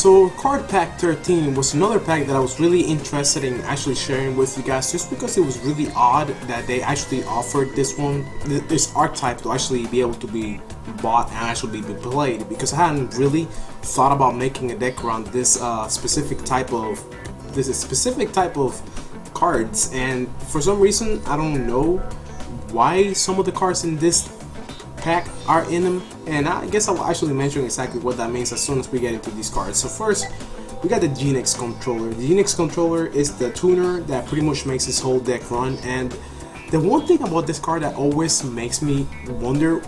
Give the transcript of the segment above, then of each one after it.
So card pack 13 was another pack that I was really interested in actually sharing with you guys, just because it was really odd that they actually offered this one, this archetype, to actually be able to be bought and actually be played, because I hadn't really thought about making a deck around this specific type of cards, and for some reason I don't know why some of the cards in this pack are in them, and I guess I'll actually mention exactly what that means as soon as we get into these cards. So first, we got the Genex controller. The Genex controller is the tuner that pretty much makes this whole deck run, and the one thing about this card that always makes me wonder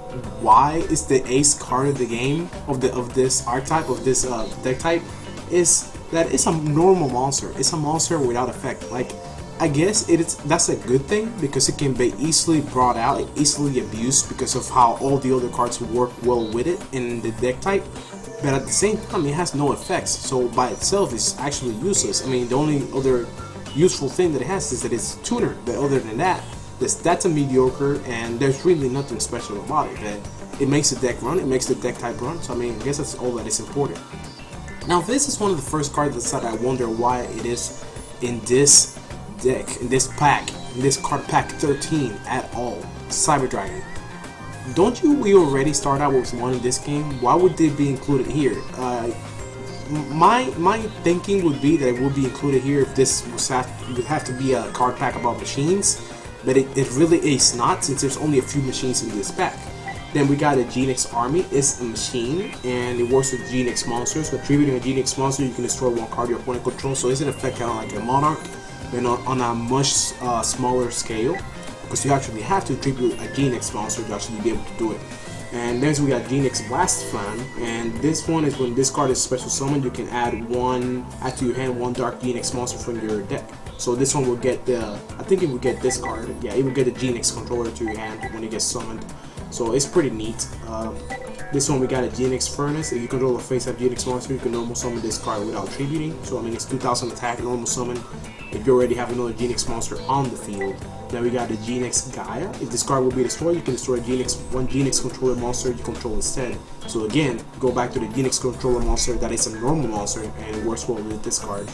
why is the ace card of the game of this archetype of this deck type is that it's a normal monster. It's a monster without effect. Like, I guess that's a good thing, because it can be easily brought out, easily abused, because of how all the other cards work well with it in the deck type. But at the same time, it has no effects, so by itself it's actually useless. I mean, the only other useful thing that it has is that it's tuner, but other than that, that's a mediocre, and there's really nothing special about it. But it makes the deck run, it makes the deck type run, so I mean, I guess that's all that is important. Now, this is one of the first cards that I wonder why it is in this deck, in this pack, in this card pack 13 at all. Cyber Dragon. Don't we already start out with one in this game? Why would they be included here? My thinking would be that it would be included here if this would have to be a card pack about machines, but it really is not, since there's only a few machines in this pack. Then we got a Genex army. It's a machine, and it works with Genex monsters. By tributing a Genex monster, you can destroy one card your opponent controls, so it's in effect kind of like a monarch, but on a much smaller scale, because you actually have to tribute a Genex monster to actually be able to do it. And then we got Genex Blast Fan, and this one is when this card is special summoned, you can add to your hand one dark Genex monster from your deck. So this one will get I think it will get this card. Yeah, it will get the Genex controller to your hand when it gets summoned. So it's pretty neat. This one we got a Genex Furnace. If you control a face-up Genex monster, you can normal summon this card without tributing. So I mean, it's 2000 attack, normal summon, if you already have another Genex monster on the field. Then we got the Genex Gaia. If this card will be destroyed, you can destroy one Genex controller monster you control instead. So again, go back to the Genex controller monster that is a normal monster, and it works well with this card.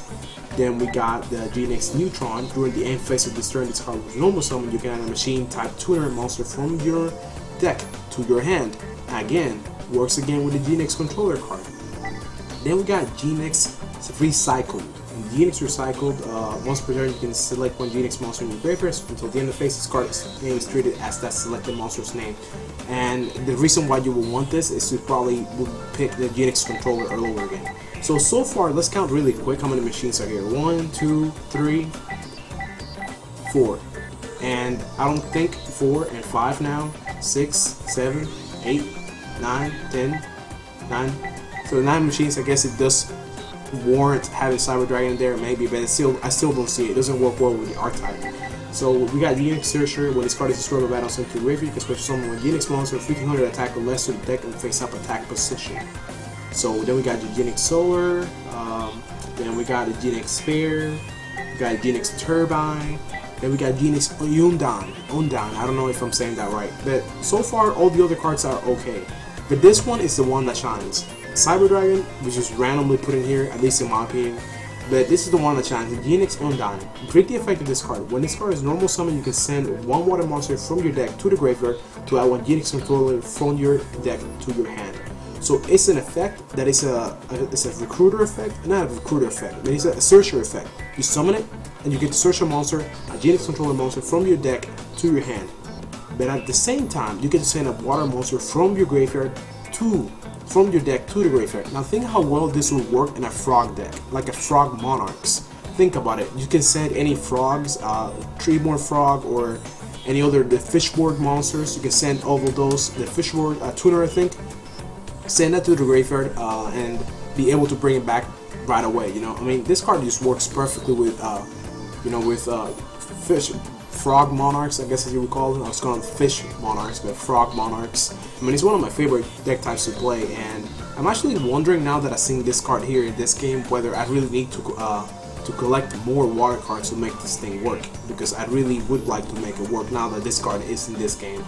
Then we got the Genex Neutron. During the end phase of this turn, this card was normal summon. You can add a machine type tuner monster from your deck to your hand. Again, works again with the Genex controller card. Then we got Genex Recycled. In Genex Recycled, once per turn you can select one Genex monster in your graveyard. Until the end of the phase, this card's name is treated as that selected monster's name. And the reason why you will want this is to probably pick the Genex controller all over again. So far, let's count really quick how many machines are here. 1, 2, 3, 4. And I don't think 4 and 5 now. 6, 7, 8, 9, 10, 9. So 9 machines. I guess it does warrant having Cyber Dragon there, maybe, but I still don't see it. It doesn't work well with the archetype. So we got Genex Searcher. When this card is destroyed by battle, sent to graveyard, you can special summon one Genex monster, 1500 attack or less to the deck and face up attack position. So then we got the Genex Solar. Then we got the Genex Sphere. We got Genex Turbine. Then we got Genex Undine. I don't know if I'm saying that right, but so far all the other cards are okay. But this one is the one that shines. Cyber Dragon was just randomly put in here, at least in my opinion. But this is the one that shines. Genex Undine. Break the effect of this card. When this card is normal summon, you can send one water monster from your deck to the graveyard to add one Genex controller from your deck to your hand. So it's an effect that is it's a recruiter effect, not a recruiter effect, but it's a searcher effect. You summon it, and you get to search a monster, a Genex controller monster from your deck to your hand. But at the same time, you get to send a water monster from your graveyard from your deck to the graveyard. Now think how well this would work in a frog deck, like a frog monarchs. Think about it. You can send any frogs, Treeborn frog, or any other the fishboard monsters. You can send all of those, the fishboard tuner, I think. Send that to the graveyard and be able to bring it back right away. You know, I mean, this card just works perfectly with frog monarchs, I guess as you would call them. I was calling them fish monarchs, but frog monarchs. I mean, it's one of my favorite deck types to play, and I'm actually wondering now that I've seen this card here in this game whether I really need to collect more water cards to make this thing work, because I really would like to make it work now that this card is in this game.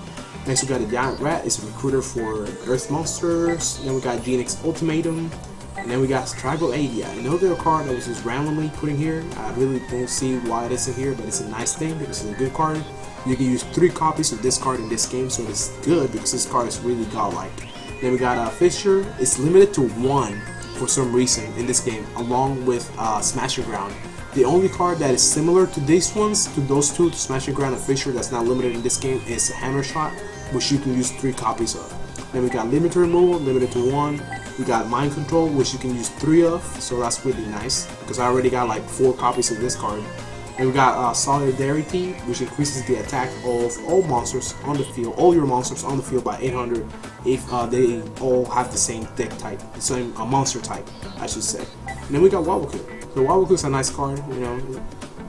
Next we got a Giant Rat. It's a recruiter for Earth monsters. Then we got Genex Ultimatum. And then we got Tribal 80. Another card that was just randomly put in here. I really don't see why it is in here, but it's a nice thing because it's a good card. You can use 3 copies of this card in this game, so it's good because this card is really godlike. Then we got Fisher. It's limited to 1 for some reason in this game, along with Smash Your Ground. The only card that is similar to these ones, to those two, to Smash Your Ground and Fisher, that's not limited in this game is Hammer Shot, which you can use 3 copies of. Then we got Limiter Removal, limited to 1. We got Mind Control, which you can use 3 of, so that's really nice because I already got like 4 copies of this card. Then we got Solidarity, which increases the attack of all monsters on the field, all your monsters on the field by 800 if they all have the same deck type, the same monster type, I should say. And then we got Wawaku. So Wawaku is a nice card, you know.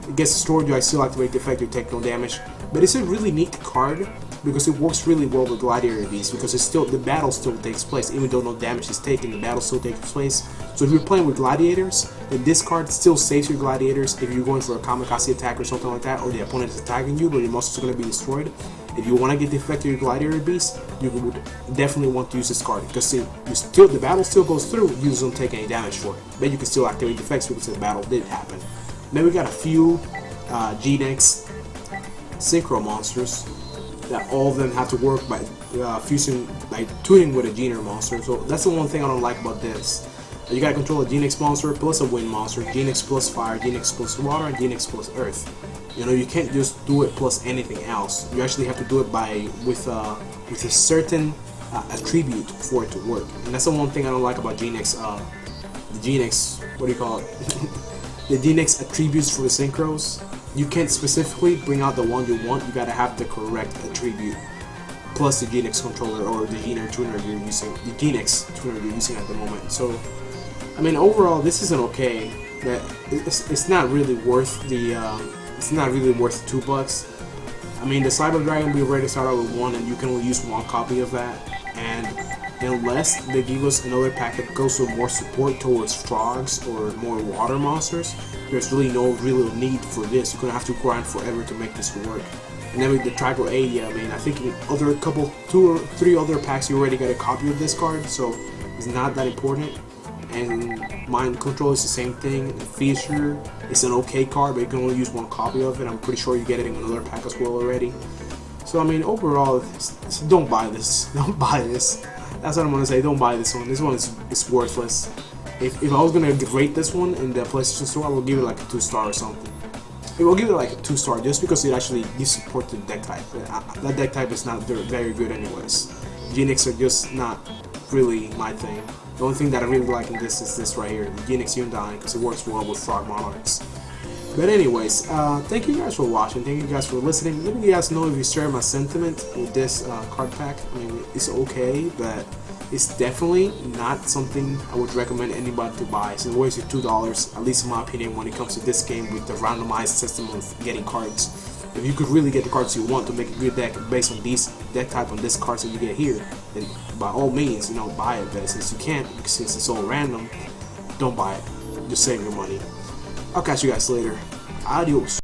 It gets destroyed, you still activate the effect, you take no damage. But it's a really neat card because it works really well with Gladiator Beast because it's still, the battle still takes place, even though no damage is taken, the battle still takes place. So if you're playing with gladiators, then this card still saves your gladiators if you're going for a kamikaze attack or something like that, or the opponent is attacking you but your monsters are going to be destroyed. If you want to get the effect of your gladiator beast, you would definitely want to use this card because the battle still goes through, you just don't take any damage for it. But you can still activate the effects because the battle did happen. Then we got a few Genex Synchro monsters that all of them have to work by fusing, like tuning with a Gener monster. So that's the one thing I don't like about this. You gotta control a Genex monster plus a wind monster, Genex plus fire, Genex plus water, and Genex plus earth. You know, you can't just do it plus anything else. You actually have to do it with a certain attribute for it to work. And that's the one thing I don't like about Genex. The Genex, what do you call it? The Genex attributes for the synchros. You can't specifically bring out the one you want. You gotta have the correct attribute plus the Genex controller or the Gener tuner you're using, the Genex tuner you're using at the moment. So, I mean, overall, this isn't okay. But it's not really worth the. It's not really worth $2. I mean, the Cyber Dragon, we already started with 1, and you can only use 1 copy of that. And unless they give us another pack that goes with more support towards frogs or more water monsters, there's really no real need for this. You're gonna have to grind forever to make this work. And then with the Tribal 80, I mean, I think in 2 or 3 other packs, you already got a copy of this card, so it's not that important. And Mind Control is the same thing. Feature is an okay card, but you can only use 1 copy of it. I'm pretty sure you get it in another pack as well already. So I mean, overall, don't buy this. Don't buy this. That's what I'm gonna say. Don't buy this one. This one is worthless. If I was gonna rate this one in the PlayStation Store, I would give it like a 2-star or something. I will give it like a 2-star just because it actually supports the deck type. That deck type is not very good anyways. Genex are just not really my thing. The only thing that I really like in this is this right here, the Genex Undine, because it works well with Frog Monarchs. But anyways, thank you guys for watching, thank you guys for listening. Let me guys know if you share my sentiment with this card pack. I mean, it's okay, but it's definitely not something I would recommend anybody to buy. It's a waste of $2, at least in my opinion, when it comes to this game with the randomized system of getting cards. If you could really get the cards you want to make a good deck based on these deck type on this cards that you get here, then by all means, you know, buy it. But since you can't, since it's all random, don't buy it. Just save your money. I'll catch you guys later. Adios.